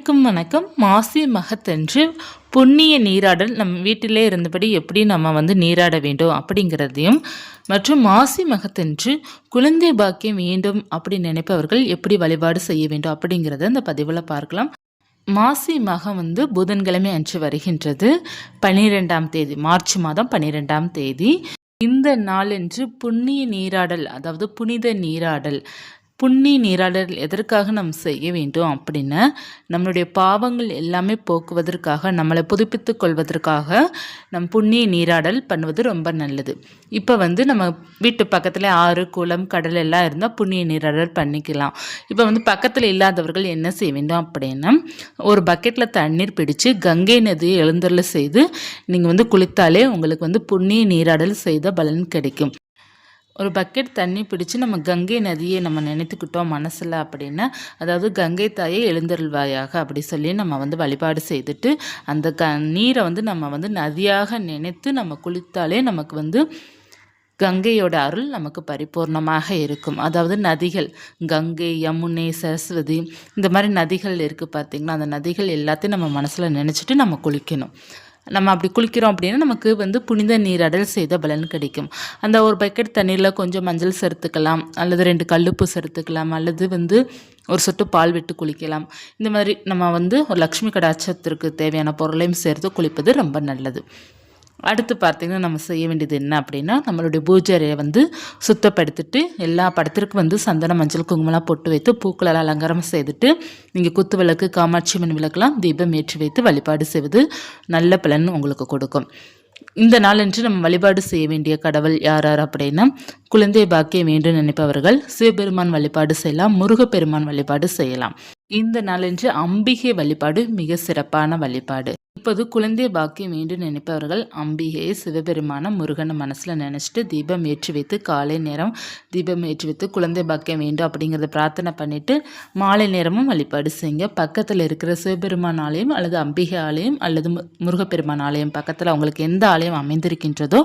வணக்கம். மாசி மகத்தன்று புண்ணிய நீராடல் நம்ம வீட்டிலே இருந்தபடி எப்படி நம்ம நீராட வேண்டும் அப்படிங்கிறதையும், மற்றும் மாசி மகத்தன்று குழந்தை பாக்கியம் வேண்டும் அப்படி நினைப்பவர்கள் எப்படி வழிபாடு செய்ய வேண்டும் அப்படிங்கிறத இந்த பதிவில் பார்க்கலாம். மாசி மகம் புதன்கிழமை அன்று வருகின்றது. 12ஆம் தேதி, மார்ச் மாதம் 12ஆம் தேதி. இந்த நாளன்று புண்ணிய நீராடல், அதாவது புனித நீராடல். புண்ணிய நீராடல் எதற்காக நம்ம செய்ய வேண்டும் அப்படின்னா, நம்மளுடைய பாவங்கள் எல்லாமே போக்குவதற்காக, நம்மளை புதுப்பித்து கொள்வதற்காக நம் புண்ணிய நீராடல் பண்ணுவது ரொம்ப நல்லது. இப்போ நம்ம வீட்டு பக்கத்தில் ஆறு, குளம், கடல் எல்லாம் இருந்தால் புண்ணிய நீராடல் பண்ணிக்கலாம். இப்போ பக்கத்தில் இல்லாதவர்கள் என்ன செய்ய வேண்டும் அப்படின்னா, ஒரு பக்கெட்டில் தண்ணீர் பிடிச்சு கங்கை நதியை எழுந்தருள செய்து நீங்கள் குளித்தாலே உங்களுக்கு புண்ணிய நீராடல் செய்த பலன் கிடைக்கும். ஒரு பக்கெட் தண்ணி பிடிச்சி நம்ம கங்கை நதியை நம்ம நினைத்துக்கிட்டோம் மனசில் அப்படின்னா, அதாவது கங்கை தாயை எழுந்தருள்வாயாக அப்படி சொல்லி நம்ம வழிபாடு செய்துட்டு அந்த நீரை நம்ம நதியாக நினைத்து நம்ம குளித்தாலே நமக்கு கங்கையோட அருள் நமக்கு பரிபூர்ணமாக இருக்கும். அதாவது நதிகள், கங்கை, யமுனை, சரஸ்வதி, இந்த மாதிரி நதிகள் இருக்குது பார்த்திங்களா, அந்த நதிகள் எல்லாத்தையும் நம்ம மனசில் நினச்சிட்டு நம்ம குளிக்கணும். நம்ம அப்படி குளிக்கிறோம் அப்படின்னா நமக்கு புனித நீராடல் செய்த பலன் கிடைக்கும். அந்த ஒரு பக்கெட் தண்ணீரில் கொஞ்சம் மஞ்சள் சேர்த்துக்கலாம், அல்லது 2 கல்லுப்பு சேர்த்துக்கலாம், அல்லது ஒரு சொட்டு பால் விட்டு குளிக்கலாம். இந்த மாதிரி நம்ம ஒரு லக்ஷ்மி கடாட்சத்திற்கு தேவையான பொருளையும் சேர்த்து குளிப்பது ரொம்ப நல்லது. அடுத்து பார்த்திங்கன்னா நம்ம செய்ய வேண்டியது என்ன அப்படின்னா, நம்மளுடைய பூஜை அறையை சுத்தப்படுத்திட்டு எல்லா படத்திற்கும் சந்தனம், மஞ்சள், குங்குமம்லாம் பொட்டு வைத்து பூக்களால் அலங்காரம் செய்துட்டு நீங்கள் குத்து விளக்கு, காமாட்சி அம்மன் விளக்கெல்லாம் தீபம் ஏற்றி வைத்து வழிபாடு செய்வது நல்ல பலன் உங்களுக்கு கொடுக்கும். இந்த நாளன்று நம்ம வழிபாடு செய்ய வேண்டிய கடவுள் யார் அப்படின்னா, குழந்தை பாக்கியம் வேண்டும் நினைப்பவர்கள் சிவபெருமான் வழிபாடு செய்யலாம், முருகப்பெருமான் வழிபாடு செய்யலாம். இந்த நாளன்று அம்பிகை வழிபாடு மிக சிறப்பான வழிபாடு. இப்போது குழந்தை பாக்கியம் வேண்டும் நினைப்பவர்கள் அம்பிகையை, சிவபெருமான, முருகனை மனசில் நினச்சிட்டு தீபம் ஏற்றி வைத்து காலை நேரம் தீபம் ஏற்றி வைத்து குழந்தை பாக்கியம் வேண்டும் அப்படிங்கிறத பிரார்த்தனை பண்ணிவிட்டு மாலை நேரமும் வழிபாடு செய்யுங்க. பக்கத்தில் இருக்கிற சிவபெருமான் ஆலயம் அல்லது அம்பிகை ஆலயம் அல்லது முருகப்பெருமான் ஆலயம் பக்கத்தில் அவங்களுக்கு எந்த ஆலயம் அமைந்திருக்கின்றதோ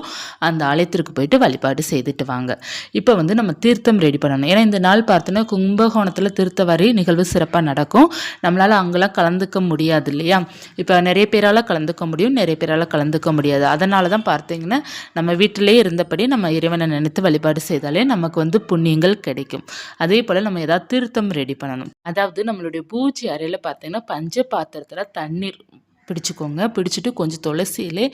அந்த ஆலயத்திற்கு போயிட்டு வழிபாடு செய்துட்டு வாங்க. இப்போ நம்ம தீர்த்தம் ரெடி பண்ணணும். ஏன்னா இந்த நாள் பார்த்தோன்னா கும்பகோணத்தில் தீர்த்தவாரி நிகழ்வு சிறப்பாக நடக்கும். நம்மளால் அங்கெல்லாம் கலந்துக்க முடியாது இல்லையா. இப்போ நிறைய பேரால் கலந்துக்க முடியும், நிறைய பேரால் கலந்துக்க முடியாது. அதனால தான் பார்த்தீங்கன்னா நம்ம வீட்டிலே இருந்தபடி நம்ம இறைவனை நினைத்து வழிபாடு செய்தாலே நமக்கு புண்ணியங்கள் கிடைக்கும். அதே போல் நம்ம ஏதாவது தீர்த்தம் ரெடி பண்ணணும். அதாவது நம்மளுடைய பூஜை அறையில் பார்த்தீங்கன்னா பஞ்ச பாத்திரத்தில் தண்ணீர் பிடிச்சிக்கோங்க. பிடிச்சிட்டு கொஞ்சம் துளசி இலை,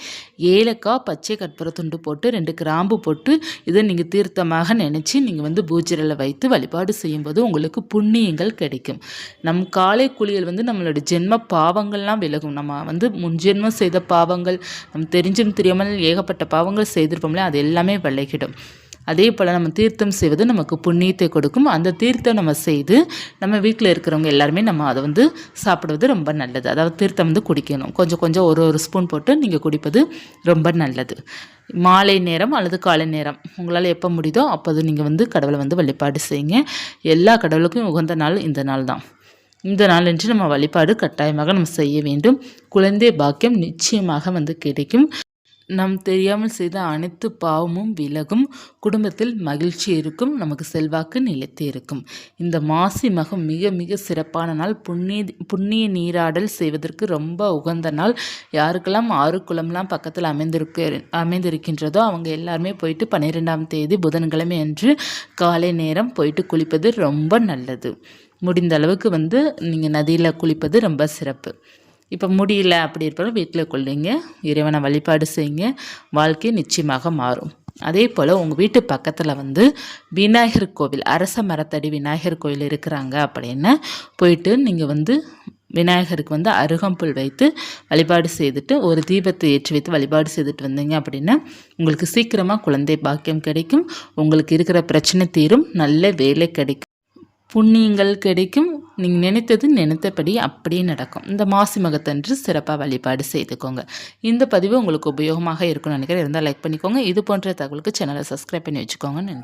ஏலக்காய், பச்சை கற்பூர துண்டு போட்டு 2 கிராம்பு போட்டு இதை நீங்கள் தீர்த்தமாக நினச்சி நீங்கள் பூஜையில் வைத்து வழிபாடு செய்யும்போது உங்களுக்கு புண்ணியங்கள் கிடைக்கும். நம் காலை குளியல் நம்மளோட ஜென்ம பாவங்கள்லாம் விலகும். நம்ம முன்ஜென்மம் செய்த பாவங்கள், நம்ம தெரிஞ்சும் தெரியாமல் ஏகப்பட்ட பாவங்கள் செய்திருப்போம்ல, அது எல்லாமே விலகிடும். அதே போல் நம்ம தீர்த்தம் செய்வது நமக்கு புண்ணியத்தை கொடுக்கும். அந்த தீர்த்தம் நம்ம செய்து நம்ம வீட்டில் இருக்கிறவங்க எல்லாருமே நம்ம அதை சாப்பிடுவது ரொம்ப நல்லது. அதாவது தீர்த்தம் குடிக்கணும். கொஞ்சம் கொஞ்சம் ஒரு ஸ்பூன் போட்டு நீங்கள் குடிப்பது ரொம்ப நல்லது. மாலை நேரம் அல்லது காலை நேரம் உங்களால் எப்போ முடியுதோ அப்போது நீங்கள் கடவுளை வழிபாடு செய்யுங்க. எல்லா கடவுளுக்கும் உகந்த நாள் இந்த நாள் தான். இந்த நாளன்று நம்ம வழிபாடு கட்டாயமாக நம்ம செய்ய வேண்டும். குழந்தை பாக்கியம் நிச்சயமாக கிடைக்கும். நம் தெரியாமல் செய்த அனைத்து பாவமும் விலகும். குடும்பத்தில் மகிழ்ச்சி இருக்கும். நமக்கு செல்வாக்கு நிலைத்து இருக்கும். இந்த மாசி மகம் மிக மிக சிறப்பான நாள். புண்ணிய நீராடல் செய்வதற்கு ரொம்ப உகந்த நாள். யாருக்கெல்லாம் ஆறு குளம்லாம் பக்கத்தில் அமைந்திருக்கின்றதோ அவங்க எல்லாருமே போயிட்டு 12ஆம் தேதி புதன்கிழமை அன்று காலை நேரம் போயிட்டு குளிப்பது ரொம்ப நல்லது. முடிந்த அளவுக்கு நீங்கள் நதியில் குளிப்பது ரொம்ப சிறப்பு. இப்போ முடியல அப்படி இருப்பாலும் வீட்டில் கொள்ளுங்க, இறைவனை வழிபாடு செய்யுங்க, வாழ்க்கை நிச்சயமாக மாறும். அதே போல் உங்கள் வீட்டு பக்கத்தில் விநாயகர் கோவில், அரச மரத்தடி விநாயகர் கோவில் இருக்கிறாங்க அப்படின்னா போயிட்டு நீங்கள் விநாயகருக்கு அருகம்புல் வைத்து வழிபாடு செய்துட்டு ஒரு தீபத்தை ஏற்றி வைத்து வழிபாடு செய்துட்டு வந்தீங்க அப்படின்னா உங்களுக்கு சீக்கிரமாக குழந்தை பாக்கியம் கிடைக்கும். உங்களுக்கு இருக்கிற பிரச்சனை தீரும், நல்ல வேலை கிடைக்கும், புண்ணியங்கள் கிடைக்கும். நீங்கள் நினைத்தபடி அப்படியே நடக்கும். இந்த மாசி மகத்தன்று சிறப்பாக வழிபாடு செய்துக்கோங்க. இந்த பதிவு உங்களுக்கு உபயோகமாக இருக்கும்னு நினைக்கிறேன். இருந்தால் லைக் பண்ணிக்கோங்க. இது போன்ற தகவலுக்கு சேனலை சப்ஸ்கிரைப் பண்ணி வச்சுக்கோங்க. நன்றி.